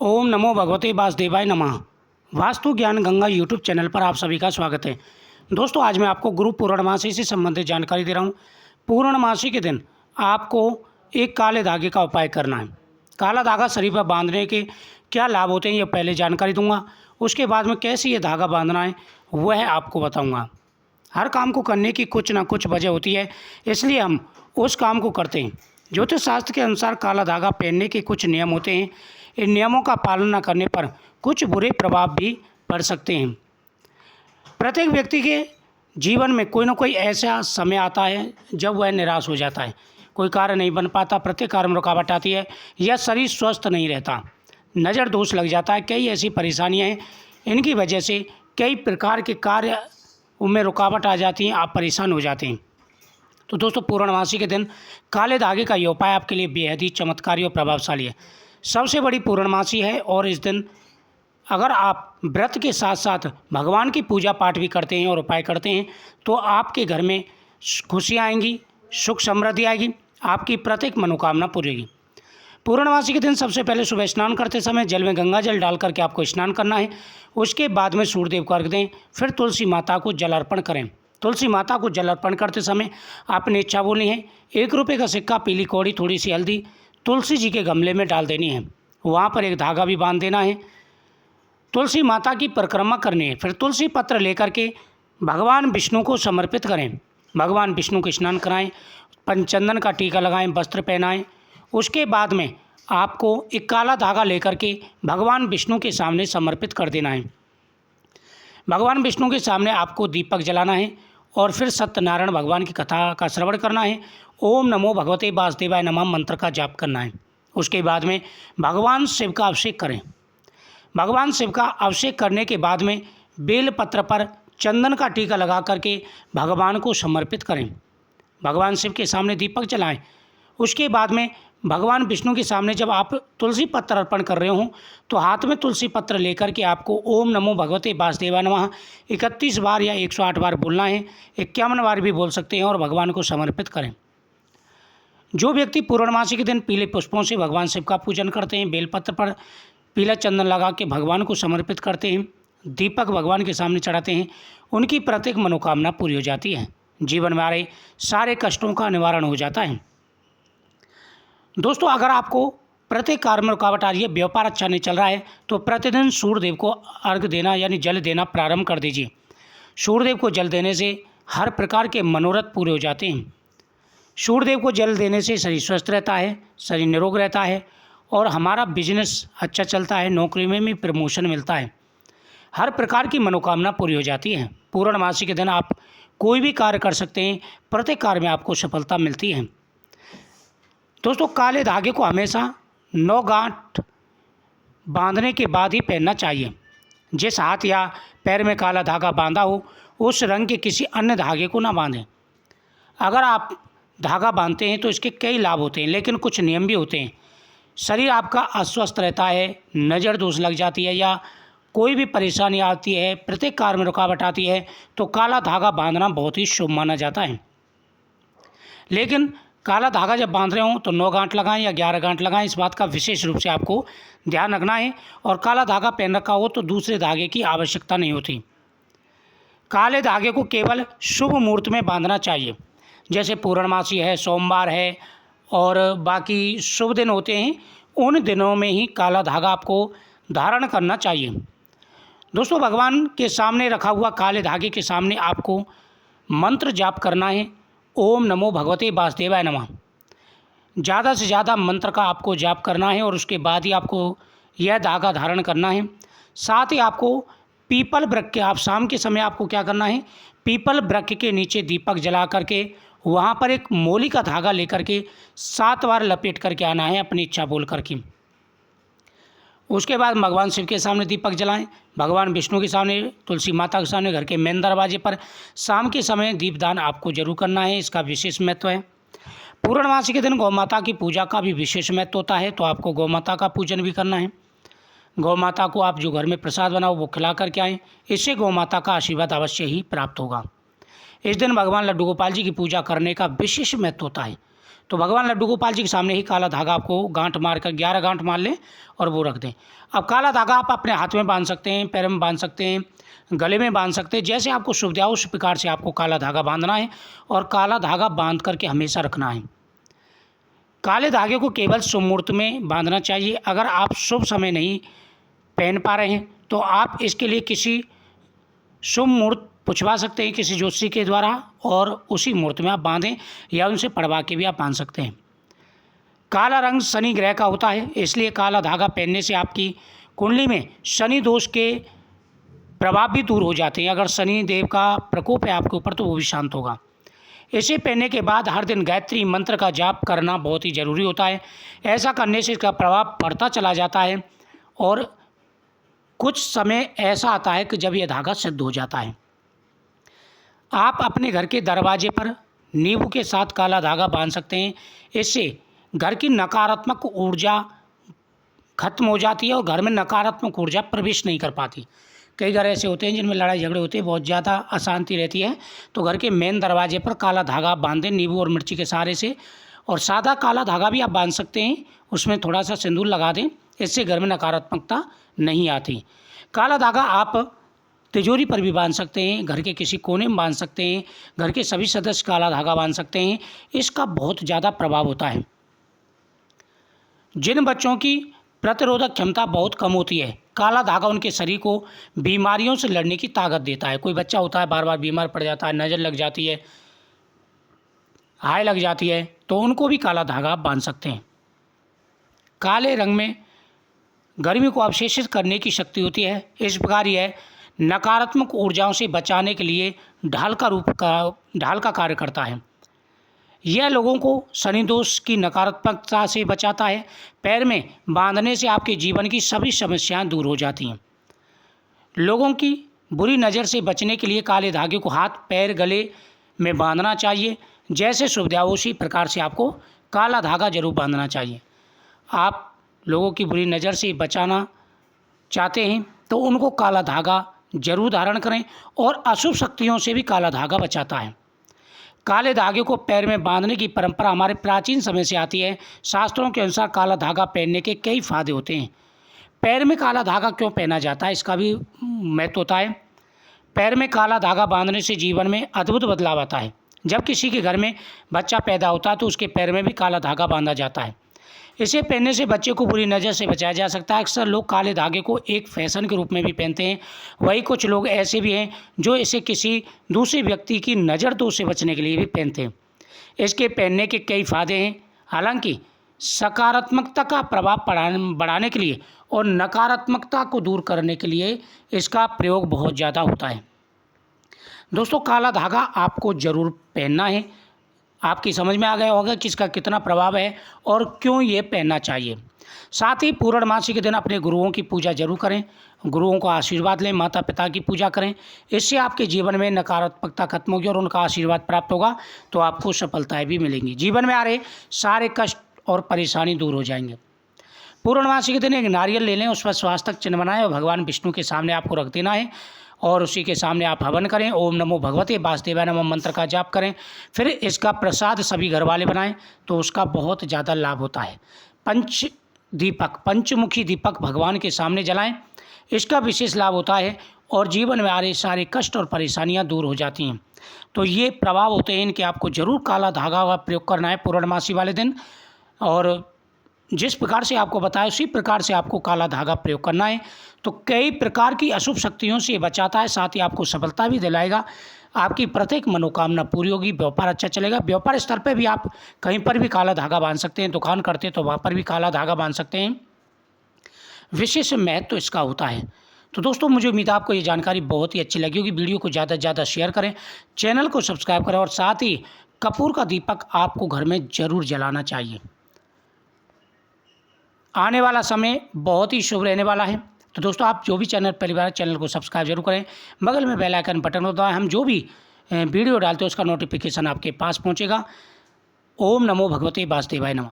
ओम नमो भगवते वासुदेवाय नमः। वास्तु ज्ञान गंगा यूट्यूब चैनल पर आप सभी का स्वागत है। दोस्तों, आज मैं आपको गुरु पूर्णमासी से संबंधित जानकारी दे रहा हूँ। पूर्णमासी के दिन आपको एक काले धागे का उपाय करना है। काला धागा शरीर पर बांधने के क्या लाभ होते हैं, ये पहले जानकारी दूंगा। उसके बाद में कैसे ये धागा बांधना है वह आपको बताऊँगा। हर काम को करने की कुछ ना कुछ वजह होती है, इसलिए हम उस काम को करते हैं। ज्योतिष शास्त्र के अनुसार काला धागा पहनने के कुछ नियम होते हैं। इन नियमों का पालन न करने पर कुछ बुरे प्रभाव भी पड़ सकते हैं। प्रत्येक व्यक्ति के जीवन में कोई ना कोई ऐसा समय आता है जब वह निराश हो जाता है, कोई कार्य नहीं बन पाता, प्रत्येक कार्य में रुकावट आती है या शरीर स्वस्थ नहीं रहता, नज़र दोष लग जाता है। कई ऐसी परेशानियां हैं, इनकी वजह से कई प्रकार के कार्य उनमें रुकावट आ जाती हैं, आप परेशान हो जाते हैं। तो दोस्तों, पूर्णमासी के दिन काले धागे का ये उपाय आपके लिए बेहद ही चमत्कारी और प्रभावशाली है। सबसे बड़ी पूर्णमासी है और इस दिन अगर आप व्रत के साथ साथ भगवान की पूजा पाठ भी करते हैं और उपाय करते हैं तो आपके घर में खुशियाँ आएंगी, सुख समृद्धि आएगी, आपकी प्रत्येक मनोकामना पूरी होगी। पूर्णमासी के दिन सबसे पहले सुबह स्नान करते समय जल में गंगा जल डाल करके आपको स्नान करना है। उसके बाद में सूर्यदेव को अर्घ दें, फिर तुलसी माता को जल अर्पण करें। तुलसी माता को जल अर्पण करते समय आपने इच्छा बोलनी है। 1 रुपये का सिक्का, पीली कौड़ी, थोड़ी सी हल्दी तुलसी जी के गमले में डाल देनी है। वहाँ पर एक धागा भी बांध देना है। तुलसी माता की परिक्रमा करनी है। फिर तुलसी पत्र लेकर के भगवान विष्णु को समर्पित करें। भगवान विष्णु को स्नान कराएं, पंचचंदन का टीका लगाएं, वस्त्र पहनाएं। उसके बाद में आपको एक काला धागा लेकर के भगवान विष्णु के सामने समर्पित कर देना है। भगवान विष्णु के सामने आपको दीपक जलाना है और फिर सत्यनारायण भगवान की कथा का श्रवण करना है। ओम नमो भगवते वासुदेवाय नमः मंत्र का जाप करना है। उसके बाद में भगवान शिव का अभिषेक करें। भगवान शिव का अभिषेक करने के बाद में बेल पत्र पर चंदन का टीका लगा करके भगवान को समर्पित करें। भगवान शिव के सामने दीपक जलाएं। उसके बाद में भगवान विष्णु के सामने जब आप तुलसी पत्र अर्पण कर रहे हो तो हाथ में तुलसी पत्र लेकर के आपको ओम नमो भगवते वासुदेवाय नमः 31 बार या 108 बार बोलना है। 51 बार भी बोल सकते हैं और भगवान को समर्पित करें। जो व्यक्ति पूर्णमासी के दिन पीले पुष्पों से भगवान शिव का पूजन करते हैं, बेलपत्र पर पीला चंदन लगा के भगवान को समर्पित करते हैं, दीपक भगवान के सामने चढ़ाते हैं, उनकी प्रत्येक मनोकामना पूरी हो जाती है। जीवन में आ रहे सारे कष्टों का निवारण हो जाता है। दोस्तों, अगर आपको प्रत्येक कार्य में रुकावट आ रही है, व्यापार अच्छा नहीं चल रहा है, तो प्रतिदिन सूर्यदेव को अर्घ देना यानी जल देना प्रारंभ कर दीजिए। सूर्यदेव को जल देने से हर प्रकार के मनोरथ पूरे हो जाते हैं। सूर्यदेव को जल देने से शरीर स्वस्थ रहता है, शरीर निरोग रहता है और हमारा बिजनेस अच्छा चलता है, नौकरी में भी प्रमोशन मिलता है, हर प्रकार की मनोकामना पूरी हो जाती है। पूर्णमासी के दिन आप कोई भी कार्य कर सकते हैं, प्रत्येक कार्य में आपको सफलता मिलती है। दोस्तों, काले धागे को हमेशा 9 गांठ बांधने के बाद ही पहनना चाहिए। जिस हाथ या पैर में काला धागा बांधा हो उस रंग के किसी अन्य धागे को ना बांधें। अगर आप धागा बांधते हैं तो इसके कई लाभ होते हैं, लेकिन कुछ नियम भी होते हैं। शरीर आपका अस्वस्थ रहता है, नज़र दोष लग जाती है या कोई भी परेशानी आती है, प्रत्येक कार्य में रुकावट आती है, तो काला धागा बांधना बहुत ही शुभ माना जाता है। लेकिन काला धागा जब बांध रहे हो तो 9 गांठ लगाएं या 11 गांठ लगाएं, इस बात का विशेष रूप से आपको ध्यान रखना है। और काला धागा पहन रखा हो तो दूसरे धागे की आवश्यकता नहीं होती। काले धागे को केवल शुभ मुहूर्त में बांधना चाहिए, जैसे पूर्णमासी है, सोमवार है और बाकी शुभ दिन होते हैं, उन दिनों में ही काला धागा आपको धारण करना चाहिए। दोस्तों, भगवान के सामने रखा हुआ काले धागे के सामने आपको मंत्र जाप करना है। ओम नमो भगवते वासुदेवाय नमः। ज़्यादा से ज़्यादा मंत्र का आपको जाप करना है और उसके बाद ही आपको यह धागा धारण करना है। साथ ही आपको पीपल वृक्ष के, आप शाम के समय आपको क्या करना है, पीपल वृक्ष के नीचे दीपक जला करके वहाँ पर एक मोली का धागा लेकर के 7 बार लपेट करके आना है अपनी इच्छा बोल करके। उसके बाद भगवान शिव के सामने दीपक जलाएं, भगवान विष्णु के सामने, तुलसी माता के सामने, घर के मेन दरवाजे पर शाम के समय दीपदान आपको जरूर करना है। इसका विशेष महत्व है। पूर्णमासी के दिन गौ माता की पूजा का भी विशेष महत्व होता है, तो आपको गौ माता का पूजन भी करना है। गौ माता को आप जो घर में प्रसाद बनाओ वो खिला करके आएँ, इससे गौ माता का आशीर्वाद अवश्य ही प्राप्त होगा। इस दिन भगवान लड्डू गोपाल जी की पूजा करने का विशेष महत्व होता है, तो भगवान लड्डू गोपाल जी के सामने ही काला धागा आपको गांठ मार कर 11 गांठ मार लें और वो रख दें। अब काला धागा आप अपने हाथ में बांध सकते हैं, पैर में बांध सकते हैं, गले में बांध सकते हैं, जैसे आपको सुविधा हो उस प्रकार से आपको काला धागा बांधना है और काला धागा बांध करके हमेशा रखना है। काले धागे को केवल शुभ मुहूर्त में बांधना चाहिए। अगर आप शुभ समय नहीं पहन पा रहे हैं तो आप इसके लिए किसी शुभ मुहूर्त पूछवा सकते हैं किसी ज्योतिषी के द्वारा और उसी मुहूर्त में आप बांधें या उनसे पढ़वा के भी आप बांध सकते हैं। काला रंग शनि ग्रह का होता है, इसलिए काला धागा पहनने से आपकी कुंडली में शनि दोष के प्रभाव भी दूर हो जाते हैं। अगर शनि देव का प्रकोप है आपके ऊपर तो वो भी शांत होगा। इसे पहनने के बाद हर दिन गायत्री मंत्र का जाप करना बहुत ही ज़रूरी होता है। ऐसा करने से इसका प्रभाव बढ़ता चला जाता है और कुछ समय ऐसा आता है कि जब यह धागा सिद्ध हो जाता है। आप अपने घर के दरवाजे पर नींबू के साथ काला धागा बांध सकते हैं। इससे घर की नकारात्मक ऊर्जा खत्म हो जाती है और घर में नकारात्मक ऊर्जा प्रवेश नहीं कर पाती। कई घर ऐसे होते हैं जिनमें लड़ाई झगड़े होते हैं, बहुत ज़्यादा अशांति रहती है, तो घर के मेन दरवाजे पर काला धागा बांध दें नींबू और मिर्ची के सहारे से। और सादा काला धागा भी आप बांध सकते हैं, उसमें थोड़ा सा सिंदूर लगा दें, इससे घर में नकारात्मकता नहीं आती। काला धागा आप तिजोरी पर भी बांध सकते हैं, घर के किसी कोने में बांध सकते हैं, घर के सभी सदस्य काला धागा बांध सकते हैं। इसका बहुत ज़्यादा प्रभाव होता है। जिन बच्चों की प्रतिरोधक क्षमता बहुत कम होती है, काला धागा उनके शरीर को बीमारियों से लड़ने की ताकत देता है। कोई बच्चा होता है बार बार बीमार पड़ जाता है, नज़र लग जाती है, हाय लग जाती है, तो उनको भी काला धागा बांध सकते हैं। काले रंग में गर्मी को अवशेषित करने की शक्ति होती है। इस प्रकार यह नकारात्मक ऊर्जाओं से बचाने के लिए ढाल का कार्य करता है। यह लोगों को शनि दोष की नकारात्मकता से बचाता है। पैर में बांधने से आपके जीवन की सभी समस्याएं दूर हो जाती हैं। लोगों की बुरी नज़र से बचने के लिए काले धागे को हाथ, पैर, गले में बांधना चाहिए। जैसे सुविधा हो उसी प्रकार से आपको काला धागा जरूर बांधना चाहिए। आप लोगों की बुरी नज़र से बचाना चाहते हैं तो उनको काला धागा जरूर धारण करें और अशुभ शक्तियों से भी काला धागा बचाता है। काले धागे को पैर में बांधने की परंपरा हमारे प्राचीन समय से आती है। शास्त्रों के अनुसार काला धागा पहनने के कई फायदे होते हैं। पैर में काला धागा क्यों पहना जाता है, इसका भी महत्व होता है। पैर में काला धागा बांधने से जीवन में अद्भुत बदलाव आता है। जब किसी के घर में बच्चा पैदा होता है तो उसके पैर में भी काला धागा बांधा जाता है। इसे पहनने से बच्चे को बुरी नज़र से बचाया जा सकता है। अक्सर लोग काले धागे को एक फैशन के रूप में भी पहनते हैं। वही कुछ लोग ऐसे भी हैं जो इसे किसी दूसरे व्यक्ति की नज़र दोष से बचने के लिए भी पहनते हैं। इसके पहनने के कई फायदे हैं। हालांकि सकारात्मकता का प्रभाव बढ़ाने के लिए और नकारात्मकता को दूर करने के लिए इसका प्रयोग बहुत ज़्यादा होता है। दोस्तों, काला धागा आपको ज़रूर पहनना है। आपकी समझ में आ गया होगा कि इसका कितना प्रभाव है और क्यों ये पहनना चाहिए। साथ ही पूर्णमासी के दिन अपने गुरुओं की पूजा जरूर करें, गुरुओं का आशीर्वाद लें, माता पिता की पूजा करें। इससे आपके जीवन में नकारात्मकता खत्म होगी और उनका आशीर्वाद प्राप्त होगा तो आपको सफलताएं भी मिलेंगी। जीवन में आ रहे सारे कष्ट और परेशानी दूर हो जाएंगे। पूर्णमासी के दिन एक नारियल ले लें, उस पर स्वास्तिक चिन्ह बनाएं और भगवान विष्णु के सामने आपको रख देना है और उसी के सामने आप हवन करें। ओम नमो भगवते वासुदेवाय नमः मंत्र का जाप करें। फिर इसका प्रसाद सभी घर वाले बनाएं तो उसका बहुत ज़्यादा लाभ होता है। पंचमुखी दीपक भगवान के सामने जलाएं, इसका विशेष लाभ होता है और जीवन में आ रहे सारे कष्ट और परेशानियां दूर हो जाती हैं। तो ये प्रभाव होते हैं इनके। आपको जरूर काला धागा का प्रयोग करना है पूर्णमासी वाले दिन और जिस प्रकार से आपको बताया उसी प्रकार से आपको काला धागा प्रयोग करना है। तो कई प्रकार की अशुभ शक्तियों से बचाता है, साथ ही आपको सफलता भी दिलाएगा। आपकी प्रत्येक मनोकामना पूरी होगी, व्यापार अच्छा चलेगा। व्यापार स्तर पे भी आप कहीं पर भी काला धागा बांध सकते हैं। दुकान करते हैं तो वहाँ पर भी काला धागा बांध सकते हैं। विशेष महत्व तो इसका होता है। तो दोस्तों, मुझे उम्मीद है आपको ये जानकारी बहुत ही अच्छी लगी होगी। वीडियो को ज़्यादा से ज़्यादा शेयर करें, चैनल को सब्सक्राइब करें और साथ ही कपूर का दीपक आपको घर में ज़रूर जलाना चाहिए। आने वाला समय बहुत ही शुभ रहने वाला है। तो दोस्तों, आप जो भी पहली बार चैनल को सब्सक्राइब जरूर करें, बगल में बेल आइकन बटन होता है, हम जो भी वीडियो डालते हैं उसका नोटिफिकेशन आपके पास पहुंचेगा। ओम नमो भगवते वासुदेवाय नमः।